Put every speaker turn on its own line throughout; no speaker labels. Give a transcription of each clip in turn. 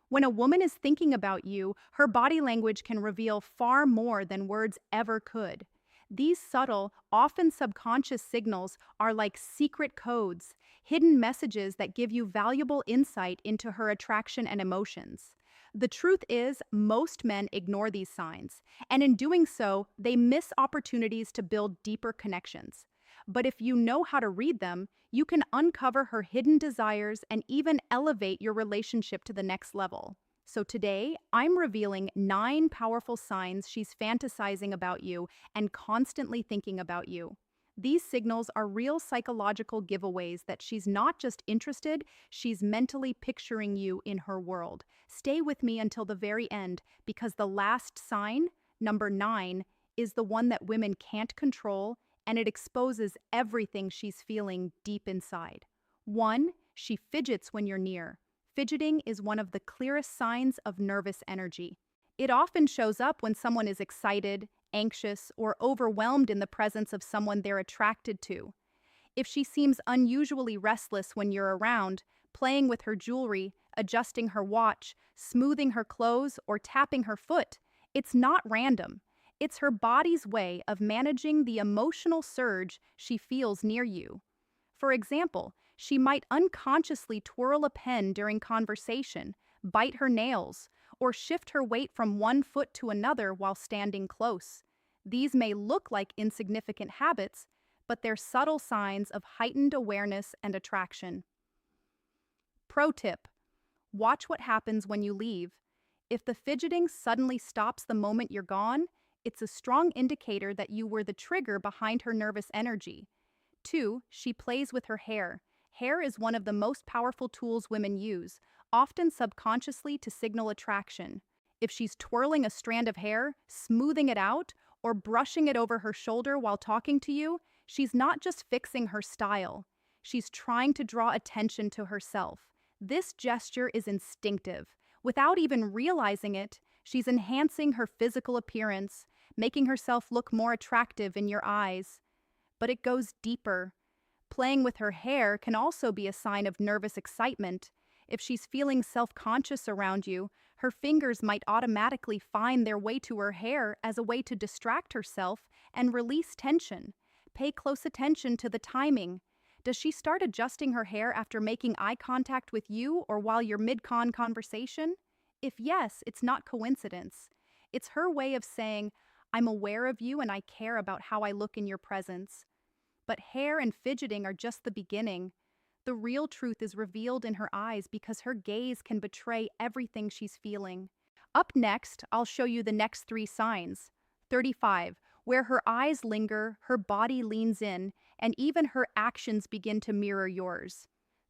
When a woman is thinking about you, her body language can reveal far more than words ever could. These subtle, often subconscious signals are like secret codes, hidden messages that give you valuable insight into her attraction and emotions. The truth is, most men ignore these signs, and in doing so, they miss opportunities to build deeper connections. But if you know how to read them, you can uncover her hidden desires and even elevate your relationship to the next level. So today, I'm revealing 9 powerful signs she's fantasizing about you and constantly thinking about you. These signals are real psychological giveaways that she's not just interested, she's mentally picturing you in her world. Stay with me until the very end because the last sign, number 9, is the one that women can't control and it exposes everything she's feeling deep inside. 1. She fidgets when you're near. Fidgeting is one of the clearest signs of nervous energy. It often shows up when someone is excited, anxious, or overwhelmed in the presence of someone they're attracted to. If she seems unusually restless when you're around, playing with her jewelry, adjusting her watch, smoothing her clothes, or tapping her foot, it's not random. It's her body's way of managing the emotional surge she feels near you. For example, she might unconsciously twirl a pen during conversation, bite her nails, or shift her weight from one foot to another while standing close. These may look like insignificant habits, but they're subtle signs of heightened awareness and attraction. Pro tip: watch what happens when you leave. If the fidgeting suddenly stops the moment you're gone, it's a strong indicator that you were the trigger behind her nervous energy. 2. She plays with her hair. Hair is one of the most powerful tools women use, often subconsciously to signal attraction. If she's twirling a strand of hair, smoothing it out, or brushing it over her shoulder while talking to you, she's not just fixing her style. She's trying to draw attention to herself. This gesture is instinctive. Without even realizing it, she's enhancing her physical appearance, making herself look more attractive in your eyes. But it goes deeper. Playing with her hair can also be a sign of nervous excitement. If she's feeling self-conscious around you, her fingers might automatically find their way to her hair as a way to distract herself and release tension. Pay close attention to the timing. Does she start adjusting her hair after making eye contact with you or while you're mid-con conversation? If yes, it's not coincidence. It's her way of saying, "I'm aware of you and I care about how I look in your presence." But hair and fidgeting are just the beginning. The real truth is revealed in her eyes because her gaze can betray everything she's feeling. Up next, I'll show you the next 3 signs. 35. Where her eyes linger, her body leans in, and even her actions begin to mirror yours.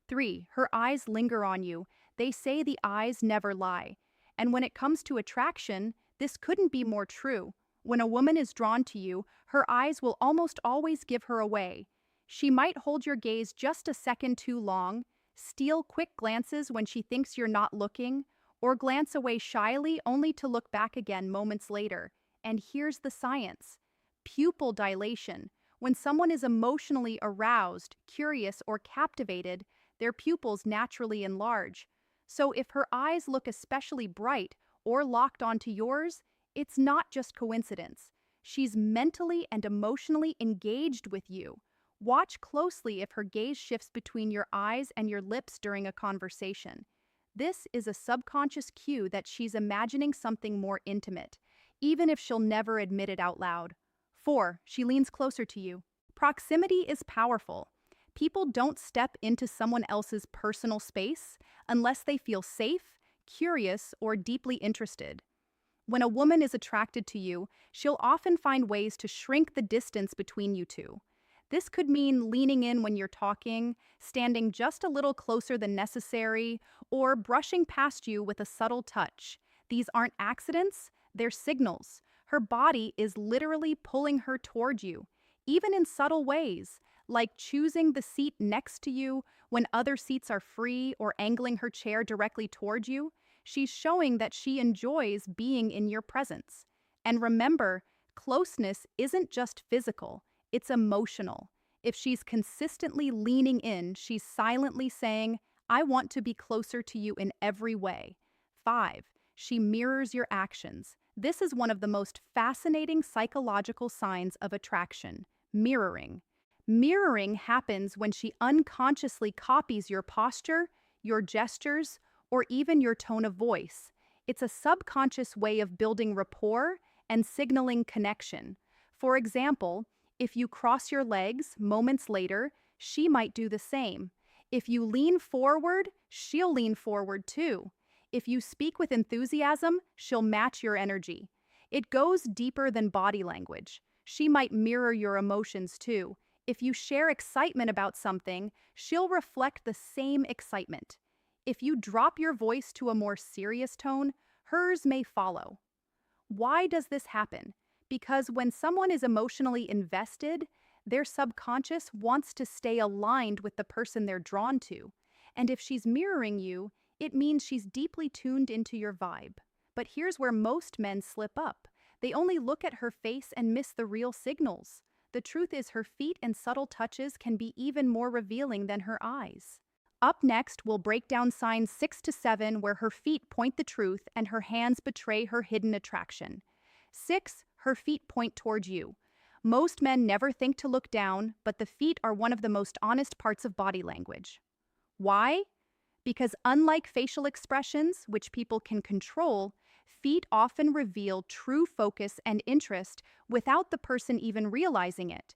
3. Her eyes linger on you. They say the eyes never lie. And when it comes to attraction, this couldn't be more true. When a woman is drawn to you, her eyes will almost always give her away. She might hold your gaze just a second too long, steal quick glances when she thinks you're not looking, or glance away shyly only to look back again moments later. And here's the science. Pupil dilation. When someone is emotionally aroused, curious, or captivated, their pupils naturally enlarge. So if her eyes look especially bright or locked onto yours, it's not just coincidence. She's mentally and emotionally engaged with you. Watch closely if her gaze shifts between your eyes and your lips during a conversation. This is a subconscious cue that she's imagining something more intimate, even if she'll never admit it out loud. 4. She leans closer to you. Proximity is powerful. People don't step into someone else's personal space unless they feel safe, curious, or deeply interested. When a woman is attracted to you, she'll often find ways to shrink the distance between you two. This could mean leaning in when you're talking, standing just a little closer than necessary, or brushing past you with a subtle touch. These aren't accidents, they're signals. Her body is literally pulling her toward you, even in subtle ways, like choosing the seat next to you when other seats are free or angling her chair directly toward you. She's showing that she enjoys being in your presence. And remember, closeness isn't just physical, it's emotional. If she's consistently leaning in, she's silently saying, "I want to be closer to you in every way." 5. She mirrors your actions. This is one of the most fascinating psychological signs of attraction: mirroring. Mirroring happens when she unconsciously copies your posture, your gestures, or even your tone of voice. It's a subconscious way of building rapport and signaling connection. For example, if you cross your legs moments later, she might do the same. If you lean forward, she'll lean forward too. If you speak with enthusiasm, she'll match your energy. It goes deeper than body language. She might mirror your emotions too. If you share excitement about something, she'll reflect the same excitement. If you drop your voice to a more serious tone, hers may follow. Why does this happen? Because when someone is emotionally invested, their subconscious wants to stay aligned with the person they're drawn to. And if she's mirroring you, it means she's deeply tuned into your vibe. But here's where most men slip up. They only look at her face and miss the real signals. The truth is, her feet and subtle touches can be even more revealing than her eyes. Up next, we'll break down signs 6 to 7 where her feet point the truth and her hands betray her hidden attraction. 6. Her feet point toward you. Most men never think to look down, but the feet are one of the most honest parts of body language. Why? Because unlike facial expressions, which people can control, feet often reveal true focus and interest without the person even realizing it.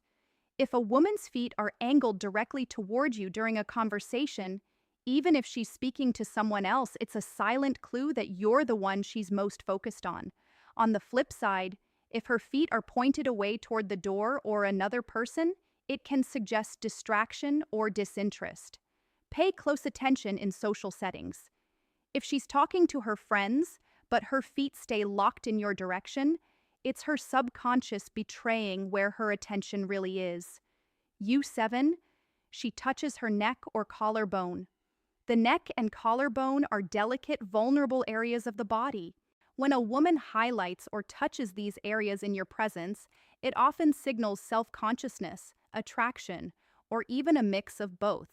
If a woman's feet are angled directly toward you during a conversation, even if she's speaking to someone else, it's a silent clue that you're the one she's most focused on. On the flip side, if her feet are pointed away toward the door or another person, it can suggest distraction or disinterest. Pay close attention in social settings. If she's talking to her friends, but her feet stay locked in your direction, it's her subconscious betraying where her attention really is. U7, she touches her neck or collarbone. The neck and collarbone are delicate, vulnerable areas of the body. When a woman highlights or touches these areas in your presence, it often signals self-consciousness, attraction, or even a mix of both.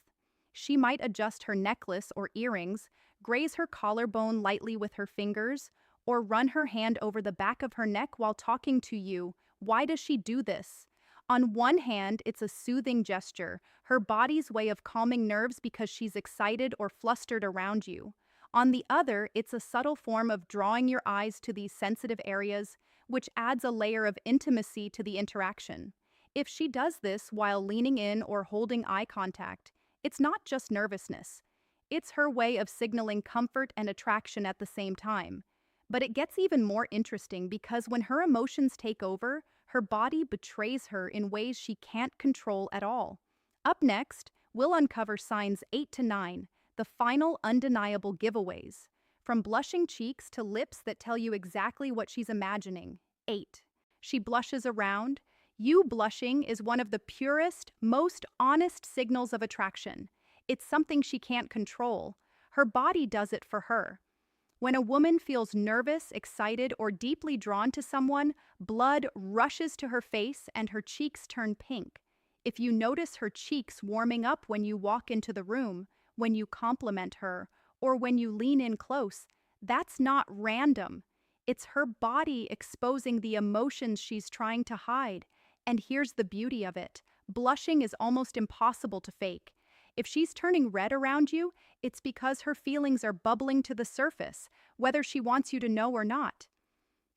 She might adjust her necklace or earrings, graze her collarbone lightly with her fingers, or run her hand over the back of her neck while talking to you. Why does she do this? On one hand, it's a soothing gesture, her body's way of calming nerves because she's excited or flustered around you. On the other, it's a subtle form of drawing your eyes to these sensitive areas, which adds a layer of intimacy to the interaction. If she does this while leaning in or holding eye contact, it's not just nervousness. It's her way of signaling comfort and attraction at the same time. But it gets even more interesting because when her emotions take over, her body betrays her in ways she can't control at all. Up next, we'll uncover signs 8 to 9, the final undeniable giveaways. From blushing cheeks to lips that tell you exactly what she's imagining. 8. She blushes around. You blushing is one of the purest, most honest signals of attraction. It's something she can't control. Her body does it for her. When a woman feels nervous, excited, or deeply drawn to someone, blood rushes to her face and her cheeks turn pink. If you notice her cheeks warming up when you walk into the room, when you compliment her, or when you lean in close, that's not random. It's her body exposing the emotions she's trying to hide. And here's the beauty of it. Blushing is almost impossible to fake. If she's turning red around you, it's because her feelings are bubbling to the surface, whether she wants you to know or not.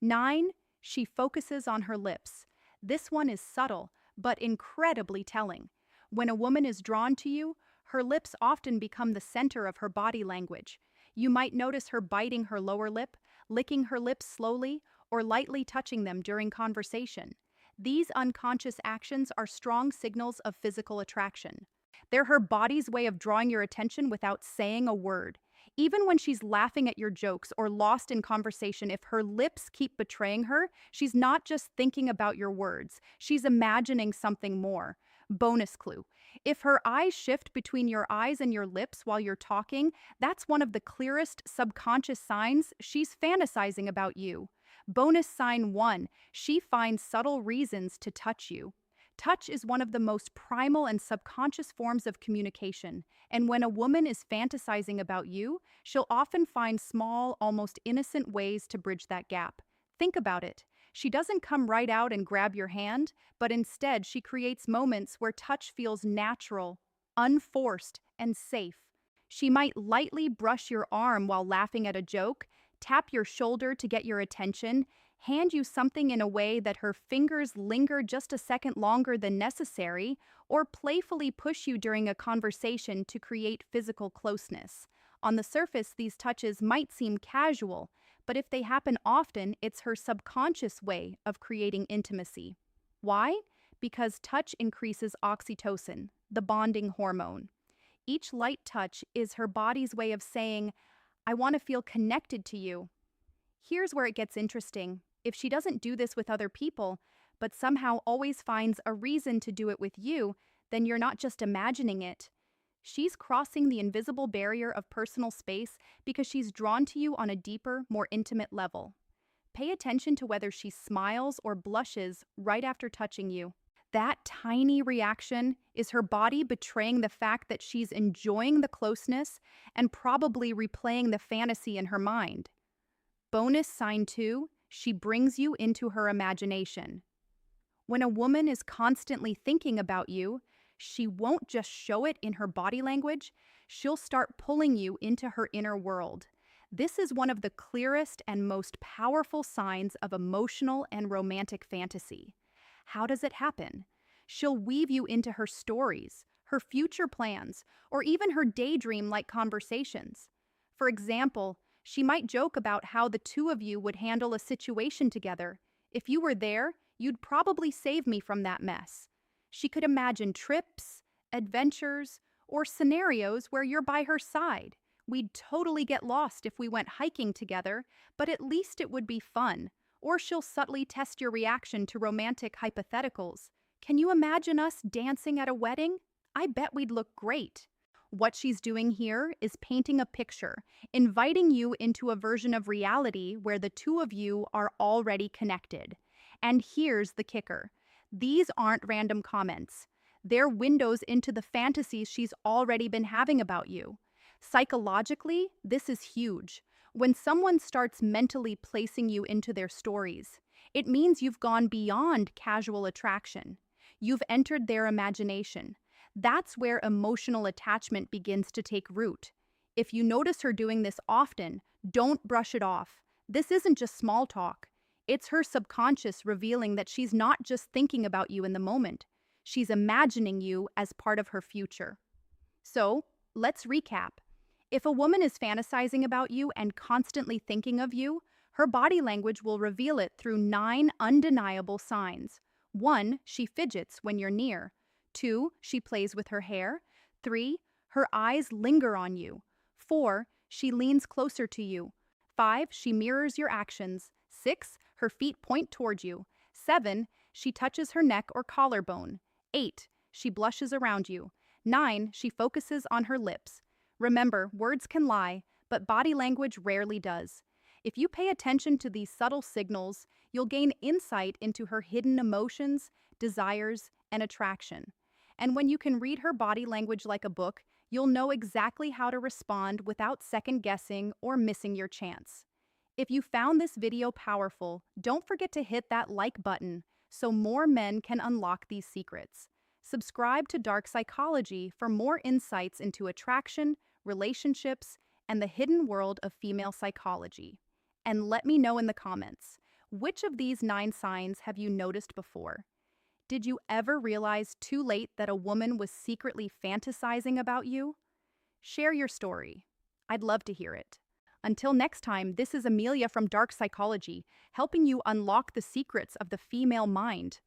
9. She focuses on her lips. This one is subtle, but incredibly telling. When a woman is drawn to you, her lips often become the center of her body language. You might notice her biting her lower lip, licking her lips slowly, or lightly touching them during conversation. These unconscious actions are strong signals of physical attraction. They're her body's way of drawing your attention without saying a word. Even when she's laughing at your jokes or lost in conversation, if her lips keep betraying her, she's not just thinking about your words, she's imagining something more. Bonus clue. If her eyes shift between your eyes and your lips while you're talking, that's one of the clearest subconscious signs she's fantasizing about you. Bonus sign 1. She finds subtle reasons to touch you. Touch is one of the most primal and subconscious forms of communication, and when a woman is fantasizing about you, she'll often find small, almost innocent ways to bridge that gap. Think about it. She doesn't come right out and grab your hand, but instead she creates moments where touch feels natural, unforced, and safe. She might lightly brush your arm while laughing at a joke, tap your shoulder to get your attention, hand you something in a way that her fingers linger just a second longer than necessary, or playfully push you during a conversation to create physical closeness. On the surface, these touches might seem casual, but if they happen often, it's her subconscious way of creating intimacy. Why? Because touch increases oxytocin, the bonding hormone. Each light touch is her body's way of saying, I want to feel connected to you. Here's where it gets interesting. If she doesn't do this with other people, but somehow always finds a reason to do it with you, then you're not just imagining it. She's crossing the invisible barrier of personal space because she's drawn to you on a deeper, more intimate level. Pay attention to whether she smiles or blushes right after touching you. That tiny reaction is her body betraying the fact that she's enjoying the closeness and probably replaying the fantasy in her mind. Bonus sign 2, she brings you into her imagination. When a woman is constantly thinking about you, she won't just show it in her body language, she'll start pulling you into her inner world. This is one of the clearest and most powerful signs of emotional and romantic fantasy. How does it happen? She'll weave you into her stories, her future plans, or even her daydream-like conversations. For example, she might joke about how the two of you would handle a situation together. If you were there, you'd probably save me from that mess. She could imagine trips, adventures, or scenarios where you're by her side. We'd totally get lost if we went hiking together, but at least it would be fun. Or she'll subtly test your reaction to romantic hypotheticals. Can you imagine us dancing at a wedding? I bet we'd look great. What she's doing here is painting a picture, inviting you into a version of reality where the two of you are already connected. And here's the kicker. These aren't random comments. They're windows into the fantasies she's already been having about you. Psychologically, this is huge. When someone starts mentally placing you into their stories, it means you've gone beyond casual attraction. You've entered their imagination. That's where emotional attachment begins to take root. If you notice her doing this often, don't brush it off. This isn't just small talk. It's her subconscious revealing that she's not just thinking about you in the moment. She's imagining you as part of her future. So, let's recap. If a woman is fantasizing about you and constantly thinking of you, her body language will reveal it through 9 undeniable signs. 1, she fidgets when you're near. 2, she plays with her hair. 3, her eyes linger on you. 4, she leans closer to you. 5, she mirrors your actions. 6, her feet point toward you. 7, she touches her neck or collarbone. 8, she blushes around you. 9, she focuses on her lips. Remember, words can lie, but body language rarely does. If you pay attention to these subtle signals, you'll gain insight into her hidden emotions, desires, and attraction. And when you can read her body language like a book, you'll know exactly how to respond without second-guessing or missing your chance. If you found this video powerful, don't forget to hit that like button so more men can unlock these secrets. Subscribe to Dark Psychology for more insights into attraction, relationships, and the hidden world of female psychology. And let me know in the comments, which of these 9 signs have you noticed before? Did you ever realize too late that a woman was secretly fantasizing about you? Share your story. I'd love to hear it. Until next time, this is Amelia from Dark Psychology, helping you unlock the secrets of the female mind.